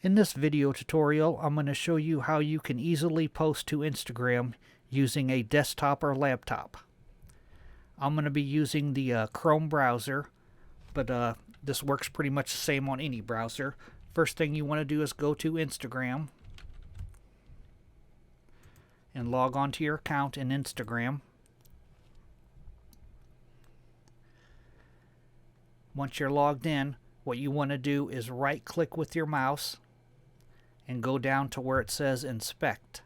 In this video tutorial, I'm going to show you how you can easily post to Instagram using a desktop or laptop. I'm going to be using the Chrome browser, but this works pretty much the same on any browser. First thing you want to do is go to Instagram and log on to your account in Instagram. Once you're logged in, what you want to do is right click with your mouse and go down to where it says inspect.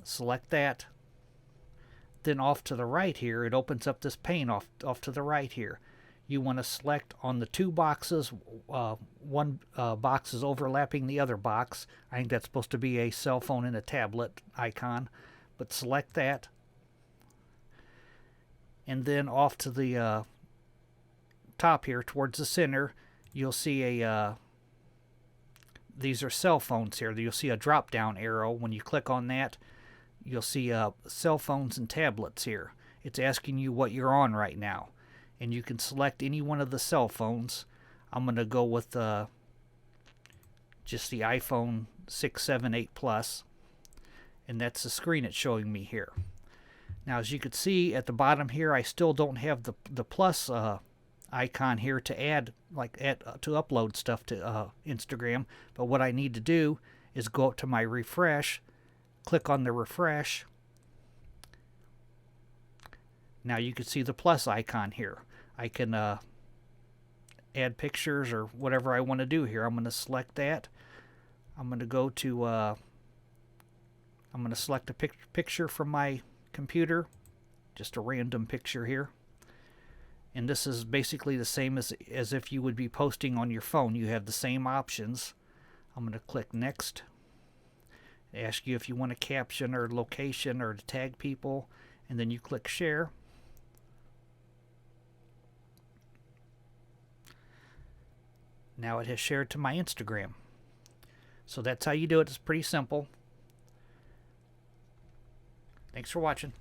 Select that. Then off to the right here, it opens up this pane off to the right here. You want to select on the two boxes, one box is overlapping the other box. I think that's supposed to be a cell phone and a tablet icon, but select that. And then off to the top here towards the center, you'll see a these are cell phones here. You'll see a drop down arrow. When you click on that, you'll see cell phones and tablets here. It's asking you what you're on right now, and you can select any one of the cell phones. I'm going to go with just the iPhone 6, 7, 8 Plus, and that's the screen it's showing me here. Now, as you can see at the bottom here, I still don't have the plus icon here to to upload stuff to Instagram. But what I need to do is go up to my refresh, click on the refresh. Now you can see the plus icon here. I can add pictures or whatever I want to do here. I'm going to select that. I'm going to go to I'm going to select a picture from my computer, just a random picture here. And this is basically the same as if you would be posting on your phone. You have the same options. I'm going to click next. Ask you if you want a caption or location or to tag people, and then you click share. Now it has shared to my Instagram. So that's how you do it. It's pretty simple. Thanks for watching.